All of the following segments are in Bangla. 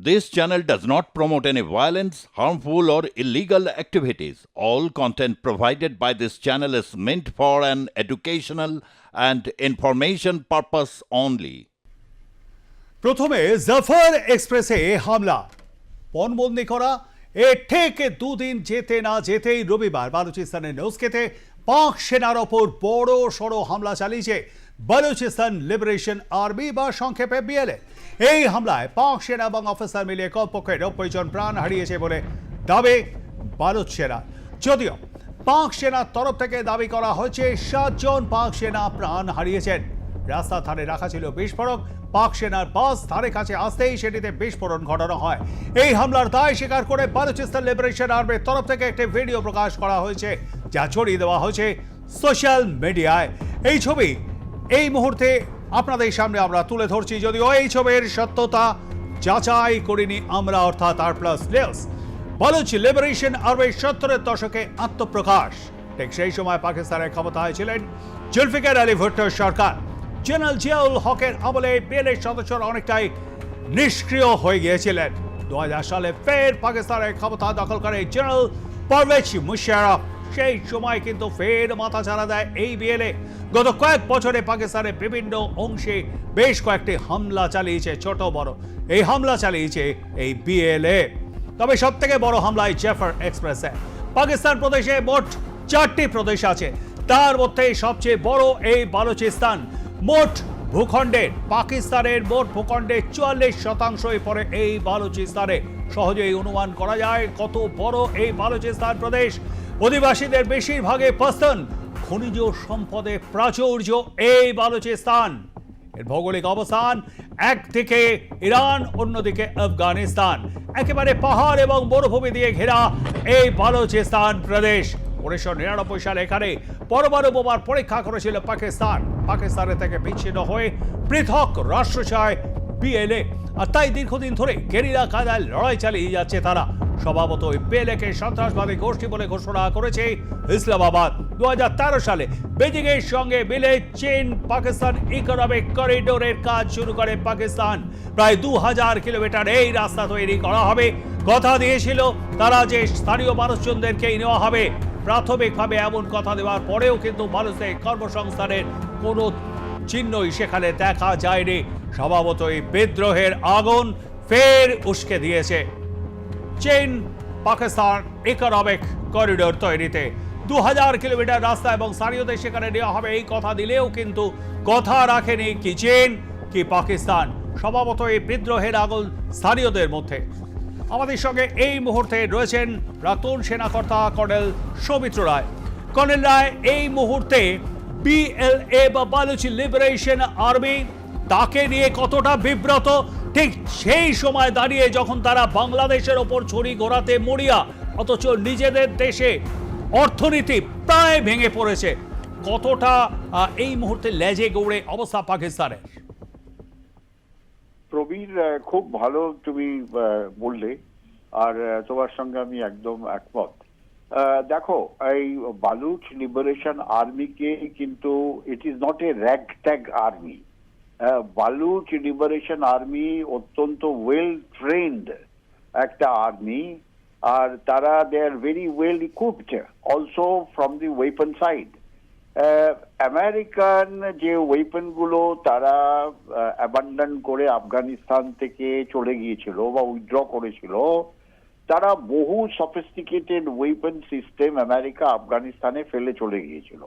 This channel does not promote any violence, harmful, or illegal activities. All content provided by this channel is meant for an educational and information purpose only. প্রথমে জাফর এক্সপ্রেসে হামলা পণবন্দি করা ঠিক দুদিন যেতে না যেতেই রবিবার বালুচিস্তানের নৌস্কেতে পাক সেনার ওপর বড় সড়ো হামলা চালিয়েছে বালুচিস্তান লিবারেশন আর্মি বা সংক্ষেপে বিএলএ। এই হামলায় পাক সেনা এবং অফিসার মিলিয়ে কমপক্ষে 90 জন প্রাণ হারিয়েছে বলে দাবি বালুচ সেনা। যদিও পাক সেনার তরফ থেকে দাবি করা হয়েছে 7 জন পাক সেনা প্রাণ হারিয়েছেন। রাস্তার ধারে রাখা ছিল বিস্ফোরক, পাক সেনার বাস ধারে কাছে আসতেই সেটিতে বিস্ফোরণ ঘটানো হয়। এই হামলার দায় স্বীকার করে বালুচিস্তান লিবারেশন আর্মির তরফ থেকে একটি ভিডিও প্রকাশ করা হয়েছে, যা ছড়িয়ে দেওয়া হয়েছে সোশ্যাল মিডিয়ায়। এই ছবি এই মুহূর্তে আপনাদের সামনে আমরা তুলে ধরছি, যদিও এই ছবির সত্যতা যাচাই করিনি আমরা, অর্থাৎ আর প্লাস নিউজ। বালুচ লিবারেশন আর্মির 70-এর দশকে আত্মপ্রকাশ, ঠিক সেই সময় পাকিস্তানের ক্ষমতায় ছিলেন জুলফিকার আলী ভুট্টোর সরকার। জেনারেল জিয়াউল হকের আমলে বিএলএর সদস্যরা অনেকটাই নিষ্ক্রিয় হয়ে গিয়েছিলেন। 2000 সালে ফের পাকিস্তানের ক্ষমতা দখল করে জেনারেল পারভেজ মুশাররফ। সেই সময় কিন্তু ফের মাথা চাড়া দেয় এই বিএলএ। গত কয়েক বছরে পাকিস্তানের বিভিন্ন অংশে বেশ কয়েকটি হামলা চালিয়েছে, ছোট বড় এই হামলা চালিয়েছে এই বিএলএ। তবে সব থেকে বড় হামলায় জাফর এক্সপ্রেসে। পাকিস্তান প্রদেশে মোট 4টি প্রদেশ আছে, তার মধ্যে সবচেয়ে বড় এই বালুচিস্তান। মোট ভূখণ্ডের পাকিস্তানের মোট ভূখণ্ডের 44% পড়ে এই বালুচিস্তানে। সহজেই অনুমান করা যায় কত বড় এই বালুচিস্তান প্রদেশ। অধিবাসীদের বেশিরভাগে পশতুন, খনিজ সম্পদে প্রাচুর্য এই বালুচিস্তান। এর ভৌগোলিক অবস্থান একদিকে ইরান, অন্যদিকে আফগানিস্তান। একেবারে পাহাড় এবং মরুভূমি দিয়ে ঘেরা এই বালুচিস্তান প্রদেশ। 1999 সালে এখানে পরমাণু বোমার পরীক্ষা করেছিল পাকিস্তান। পাকিস্তানের থেকে বিচ্ছিন্ন হয়ে পৃথক রাষ্ট্র চায় বিএলএ, আর তাই দীর্ঘদিন ধরে গেরিলা কায়দায় লড়াই চালিয়ে যাচ্ছে তারা। স্বভাবতই বিএলএকে সন্ত্রাসবাদী গোষ্ঠী বলে ঘোষণা করেছে ইসলামাবাদ। 2013 সালে বেজিং এর সঙ্গে মিলে চীন পাকিস্তান ইকোনমিক করিডোরের কাজ শুরু করে পাকিস্তান। প্রায় 2000 কিলোমিটার এই রাস্তা তৈরি করা হবে। কথা দিয়েছিল তারা যে স্থানীয় মানুষজনদেরকেই নেওয়া হবে। প্রাথমিকভাবে এমন কথা দেওয়ার পরেও কিন্তু মানুষের কর্মসংস্থানের কোনো চিহ্নই সেখানে দেখা যায়নি। স্বভাবতই বিদ্রোহের আগুন ফের উস্কে দিয়েছে চীন পাকিস্তান ইকোনমিক করিডোর তৈরিতে। 2000 কিলোমিটার রাস্তা এবং স্থানীয়দের সেখানে নেওয়া হবে এই কথা দিলেও কিন্তু কথা রাখেনি কি চীন কি পাকিস্তান। স্বভাবতই বিদ্রোহের আগুন স্থানীয়দের মধ্যে। আমাদের সঙ্গে এই মুহূর্তে রয়েছেন প্রাক্তন সেনাকর্তা কর্নেল সৌমিত্র রায়। কর্নেল রায়, এই মুহূর্তে বিএলএ বা বালুচ লিবারেশন আর্মি তাকে নিয়ে কতটা বিব্রত, ঠিক সেই সময় দাঁড়িয়ে যখন তারা বাংলাদেশের ওপর ছড়ি ঘোরাতে মরিয়া, অথচ নিজেদের দেশে অর্থনীতি প্রায় ভেঙে পড়েছে, কতটা এই মুহূর্তে লেজে গৌড়ে অবস্থা পাকিস্তানের? প্রবীর, খুব ভালো তুমি বললে, আর তোমার সঙ্গে আমি একদম একমত। দেখো, এই বালুচ লিবারেশন আর্মিকে কিন্তু it is not a rag tag army. Baloch liberation army অত্যন্ত ওয়েল ট্রেন্ড একটা আর্মি, আর তারা they are very well equipped also from the weapon side. American যে ওয়েপন গুলো তারা অ্যাবান্ডন করে আফগানিস্তান থেকে চলে গিয়েছিল বা উইথড্র করেছিল, তারা বহু সফিস্টিকেটেড ওয়েপন সিস্টেম আমেরিকা আফগানিস্তানে ফেলে চলে গিয়েছিল।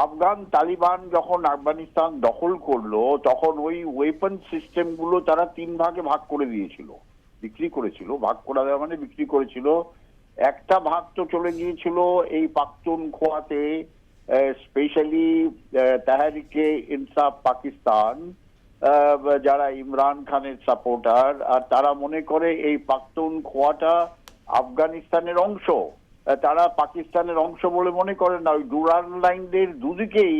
আফগান তালিবান যখন আফগানিস্তান দখল করলো, তখন ওই ওয়েপন সিস্টেম গুলো তারা 3 ভাগে ভাগ করে দিয়েছিল, বিক্রি করেছিল। ভাগ করা দেওয়া মানে বিক্রি করেছিল। একটা ভাগ তো চলে গিয়েছিল এই পাখতুনখোয়াতে, স্পেশালি তাহরিকে ইনসাফ পাকিস্তান, যারা ইমরান খানের সাপোর্টার, আর তারা মনে করে এই পাখতুনখোয়াটা আফগানিস্তানের অংশ। তারা পাকিস্তানের অংশ বলে মনে করে না। ওই ডুরান্ড লাইনের দুদিকেই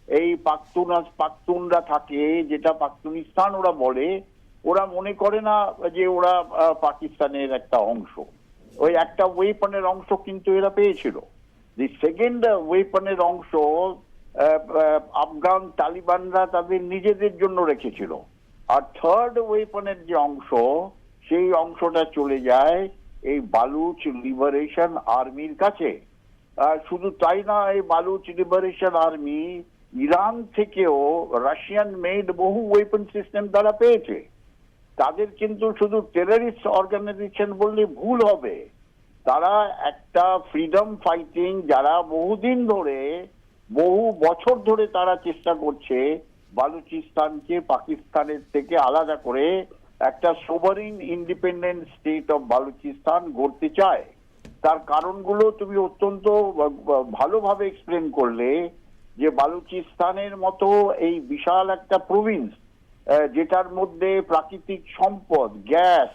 এই পাখতুনরা থাকে, যেটা পাখতুনিস্তান ওরা বলে। ওরা মনে করে না যে ওরা পাকিস্তানের একটা অংশ। ওই একটা ওয়েপনের অংশ কিন্তু এরা পেয়েছিল। দি সেকেন্ড ওয়েপনের অংশ আফগান তালিবানরা তাদের নিজেদের জন্য রেখেছিল। আর থার্ড ওয়েপনের যে অংশ, সেই অংশটা চলে যায় এই বালুচ লিবারেশন আর্মির কাছে। শুধু তাই না, এই বালুচ লিবারেশন আর্মি ইরান থেকেও রাশিয়ান মেড বহু ওয়েপন সিস্টেম তারা পেয়েছে। তাদের কিন্তু শুধু টেররিস্ট অর্গানাইজেশন বললে ভুল হবে, তারা একটা ফ্রিডম ফাইটিং, যারা বহুদিন ধরে, বহু বছর ধরে তারা চেষ্টা করছে বালুচিস্তানকে পাকিস্তানের থেকে আলাদা করে একটা sovereign independent state of Balochistan গড়তে চায়। তার কারণগুলো তুমি অত্যন্ত ভালোভাবে এক্সপ্লেন করলে, যে বালুচিস্তানের মতো এই বিশাল একটা প্রভিন্স, যেটার মধ্যে প্রাকৃতিক সম্পদ, গ্যাস,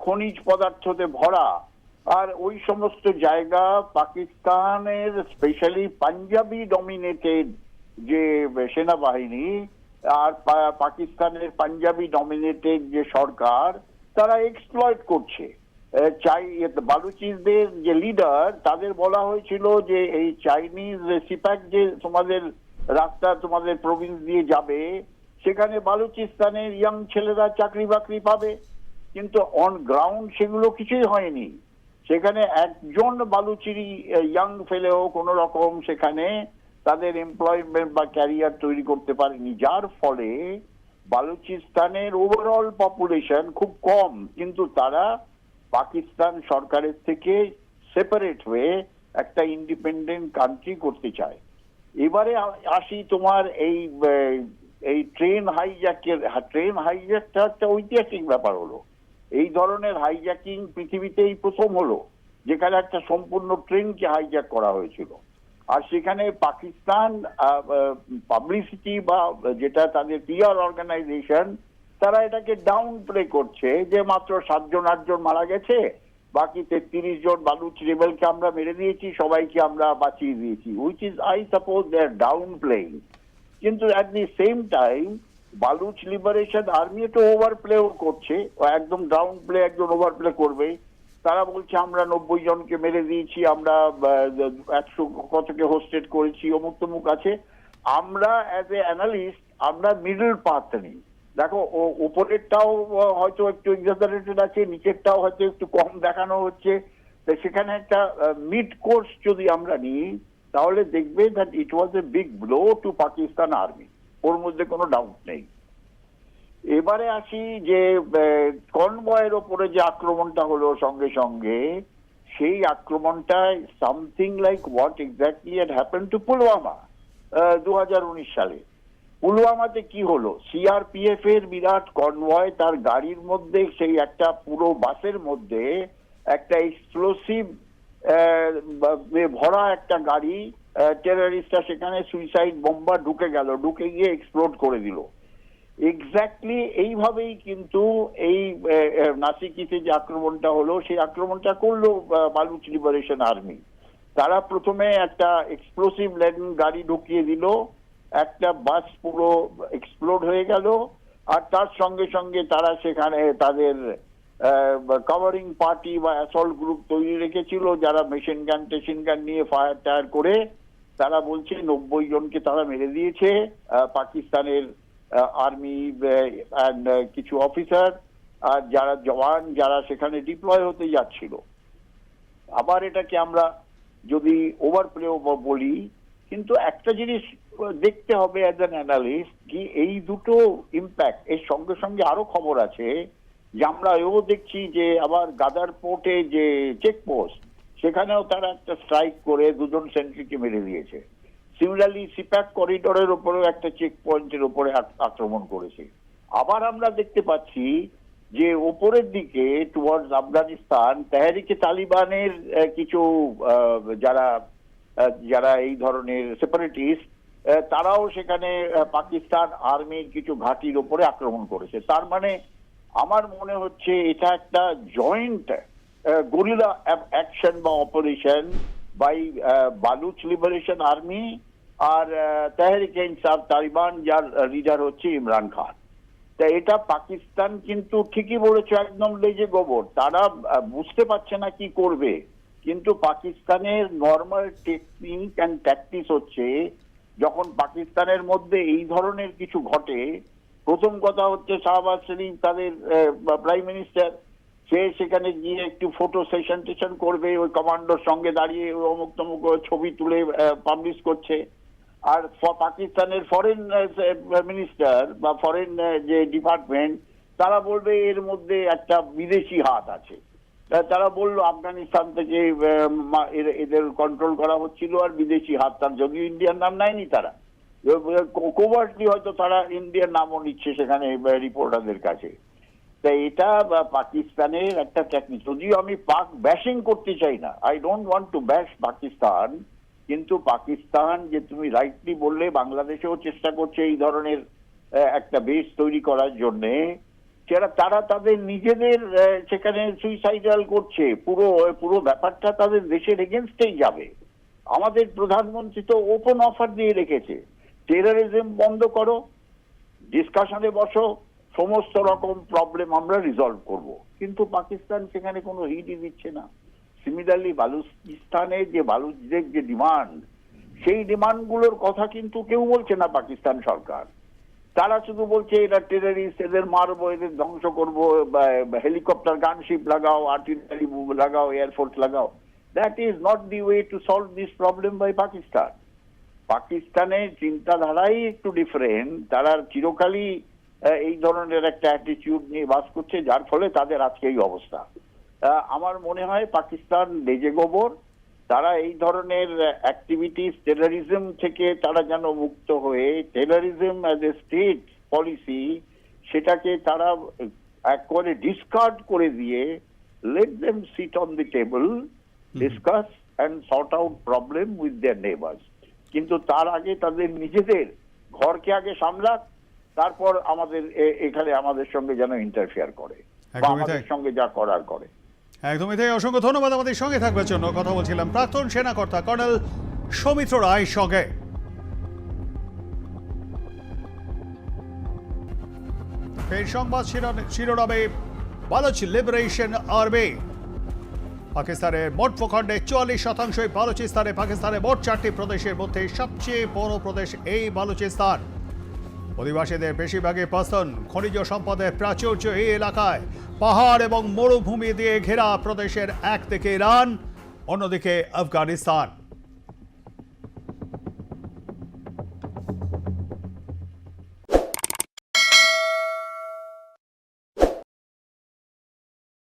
খনিজ পদার্থতে ভরা, আর ওই সমস্ত জায়গা পাকিস্তানের স্পেশালি পাঞ্জাবি ডমিনেটেড যে সেনাবাহিনী আর পাকিস্তানের পাঞ্জাবি ডমিনেটেড যে সরকার, তারা এক্সপ্লয়েট করছে। বালুচিসদের যে লিডার, তাদের বলা হয়েছিল যে এই চাইনিজ সিপ্যাক যে তোমাদের রাস্তা, তোমাদের প্রভিন্স দিয়ে যাবে, সেখানে বালুচিস্তানের ইয়াং ছেলেরা চাকরি বাকরি পাবে, কিন্তু অন গ্রাউন্ড সেগুলো কিছুই হয়নি। সেখানে একজন বালুচিরি ইয়াং ফেলেও কোনো রকম সেখানে তাদের এমপ্লয়মেন্ট বা ক্যারিয়ার তৈরি করতে পারেনি, যার ফলে বালুচিস্তানের ওভারঅল পপুলেশন খুব কম, কিন্তু তারা পাকিস্তান সরকারের থেকে সেপারেট হয়ে একটা ইন্ডিপেন্ডেন্ট কান্ট্রি করতে চায়। এবারে আসি তোমার এই ট্রেন হাইজ্যাকটা একটা ঐতিহাসিক ব্যাপার হলো। এই ধরনের হাইজ্যাকিং পৃথিবীতেই প্রথম হলো, যেখানে একটা সম্পূর্ণ ট্রেনকে হাইজ্যাক করা হয়েছিল। আর সেখানে পাকিস্তান পাবলিসিটি বা যেটা তাদের পিআর অর্গানাইজেশন, তারা এটাকে ডাউন প্লে করছে যে মাত্র 7-8 মারা গেছে, বাকি 33 জন বালুচ রেবেলকে আমরা মেরে দিয়েছি, সবাইকে আমরা বাঁচিয়ে দিয়েছি, which is I suppose they are down playing. কিন্তু at the same time Baloch liberation army তো ওভার প্লেও করছে, একদম ডাউন প্লে, একজন ওভার প্লে করবেই। তারা বলছে আমরা 90 জনকে মেরে দিয়েছি, আমরা 100 কতকে হোস্টেড করেছি, অমুক তমুক আছে। আমরা অ্যাজ এ অ্যানালিস্ট আমরা মিডল পাথ নিই। দেখো, উপরেরটাও হয়তো একটু এক্সাজারেটেড আছে, নিচেরটাও হয়তো একটু কম দেখানো হচ্ছে, তো সেখানে একটা মিড কোর্স যদি আমরা নিই, তাহলে দেখবে that it was a big blow to Pakistan army, ওর মধ্যে কোনো ডাউট নেই। এবারে আসি যে কনভয়ের ওপরে যে আক্রমণটা হলো সঙ্গে সঙ্গে, সেই আক্রমণটায় something like what exactly had happened to Pulwama 2019 সালে। পুলওয়ামাতে কি হলো, সিআরপিএফ এর বিরাট কনভয়, তার গাড়ির মধ্যে, সেই একটা পুরো বাসের মধ্যে একটা এক্সপ্লোসিভ ভরা একটা গাড়ি, টেররিস্টরা সেখানে সুইসাইড বোম্বার ঢুকে গিয়ে এক্সপ্লোড করে দিল। এক্স্যাক্টলি এইভাবেই কিন্তু এই নাসিকিতে যে আক্রমণটা হলো, সেই আক্রমণটা করলো বালুচ লিবারেশন আর্মি। তারা প্রথমে একটা এক্সপ্লোসিভ ল্যান্ডিং গাড়ি ঢুকিয়ে দিল, একটা বাস পুরো এক্সপ্লোড হয়ে গেল, আর তার সঙ্গে সঙ্গে তারা সেখানে তাদের কভারিং পার্টি বা অ্যাসল্ট গ্রুপ তৈরি রেখেছিল, যারা মেশিন গান নিয়ে ফায়ার টায়ার করে, তারা বলছে 90 জনকে তারা মেরে দিয়েছে, পাকিস্তানের আর্মি অ্যান্ড কিছু অফিসার আর যারা জওয়ান যারা সেখানে ডিপ্লয় হতে যাচ্ছিল। আবার এটাকে আমরা যদি ওভারপ্লেও বলি, কিন্তু একটা জিনিস দেখতে হবে অ্যাজ অ্যান অ্যানালিস্ট, কি এই দুটো ইম্প্যাক্ট, এর সঙ্গে সঙ্গে আরো খবর আছে যে আমরা এও দেখছি যে আবার গাদার পোর্টে যে চেকপোস্ট, সেখানেও তারা একটা স্ট্রাইক করে 2 জন সেন্ট্রিকে মেরে দিয়েছে। সিমিলারলি সিপ্যাক করিডোরের উপরেও একটা চেক পয়েন্টের উপরে আক্রমণ করেছে। আবার আমরা দেখতে পাচ্ছি যে ওপরের দিকে টুয়ার্ডস আফগানিস্তান, তেহরিকে তালিবানের কিছু যারা এই ধরনের সেপারেটিস্ট, তারাও সেখানে পাকিস্তান আর্মির কিছু ঘাঁটির উপরে আক্রমণ করেছে। তার মানে আমার মনে হচ্ছে এটা একটা জয়েন্ট গরিলা অ্যাকশন বা operation by Baloch liberation army আর তেহরিকে ইনসাফ তালিবান, যার লিডার হচ্ছে ইমরান খান। তা এটা পাকিস্তান কিন্তু ঠিকই বলেছে, একদম লেজে গোবর, তারা বুঝতে পারছে না কি করবে। কিন্তু পাকিস্তানের নর্মাল টেকনিক অ্যান্ড ট্যাকটিক্স হচ্ছে, যখন পাকিস্তানের মধ্যে এই ধরনের কিছু ঘটে, প্রথম কথা হচ্ছে শাহবাজ শরীফ তাদের প্রাইম মিনিস্টার, সে সেখানে গিয়ে একটু ফটো সেশন টেশন করবে, ওই কমান্ডোর সঙ্গে দাঁড়িয়ে ওই অমুক তমুক ছবি তুলে পাবলিশ করছে। আর পাকিস্তানের ফরেন মিনিস্টার বা ফরেন যে ডিপার্টমেন্ট, তারা বলবে এর মধ্যে একটা বিদেশি হাত আছে। তারা বললো আফগানিস্তান থেকে এদের কন্ট্রোল করা হচ্ছিল আর বিদেশি হাত, তার যদিও ইন্ডিয়ার নাম নেয়নি তারা, কোভার্টলি হয়তো তারা ইন্ডিয়ার নামও নিচ্ছে সেখানে রিপোর্টারদের কাছে। তাই এটা পাকিস্তানের একটা টেকনিক। যদিও আমি পাক ব্যাশিং করতে চাই না, আই ডোন্ট ওয়ান্ট টু ব্যাশ পাকিস্তান, কিন্তু পাকিস্তান যে তুমি রাইটলি বললে বাংলাদেশেও চেষ্টা করছে এই ধরনের একটা বেস তৈরি করার জন্যে, তারা তাদের নিজেদের সেখানে সুইসাইডাল করছে। পুরো ব্যাপারটা তাদের দেশের এগেনস্টেই যাবে। আমাদের প্রধানমন্ত্রী তো ওপেন অফার দিয়ে রেখেছে, টেররিজম বন্ধ করো, ডিসকাশনে বসো, সমস্ত রকম প্রবলেম আমরা রিজলভ করব। কিন্তু পাকিস্তান সেখানে কোনো হিটই দিচ্ছে না। সিমিলারলি বালুচিস্তানের যে বালুচদের যে ডিমান্ড, সেই ডিমান্ডগুলোর কথা কিন্তু কেউ বলছে না পাকিস্তান সরকার। তারা শুধু বলছে এরা টেররিস্ট, এদের মারবো, এদের ধ্বংস করবো, হেলিকপ্টার গানশিপ লাগাও, আর্টিলারি লাগাও, এয়ারফোর্স লাগাও। That is not the way to solve this problem by Pakistan. পাকিস্তানের চিন্তাধারাই একটু ডিফারেন্ট। তারা চিরকালই এই ধরনের একটা অ্যাটিটিউড নিয়ে বাস করছে, যার ফলে তাদের আজকে এই অবস্থা। আমার মনে হয় পাকিস্তান লেজে গোবর, তারা এই ধরনের অ্যাক্টিভিটিস টেররিজম থেকে তারা যেন মুক্ত হয়ে terrorism as a state policy সেটাকে তারা একবারে ডিসকার্ড করে দিয়ে let them sit on the table, discuss and sort out problem with their neighbours. কিন্তু তার আগে তাদের নিজেদের ঘরকে আগে সামলাক, তারপর আমাদের এখানে আমাদের সঙ্গে যেন ইন্টারফেয়ার করে বা আমাদের সঙ্গে যা করার করে। একদমই তাই। অসংখ্য ধন্যবাদ আমাদের সঙ্গে থাকবার জন্য। কথা বলছিলাম প্রাক্তন সেনাকর্তা কর্নেল সৌমিত্র রায়ের সঙ্গে। ফের সংবাদ শিরোনামে বালুচ লিবারেশন আর্মি। পাকিস্তানের মোট ভূখণ্ডে 44% বালুচিস্তানে। পাকিস্তানের মোট 4টি প্রদেশের মধ্যে সবচেয়ে বড় প্রদেশ এই বালুচিস্তান। অধিবাসীদের বেশিরভাগই পশতুন। খনিজ সম্পদের প্রাচুর্য এই এলাকায়। পাহাড় এবং মরুভূমি দিয়ে ঘেরা প্রদেশের একদিকে ইরান, অন্যদিকে আফগানিস্তান।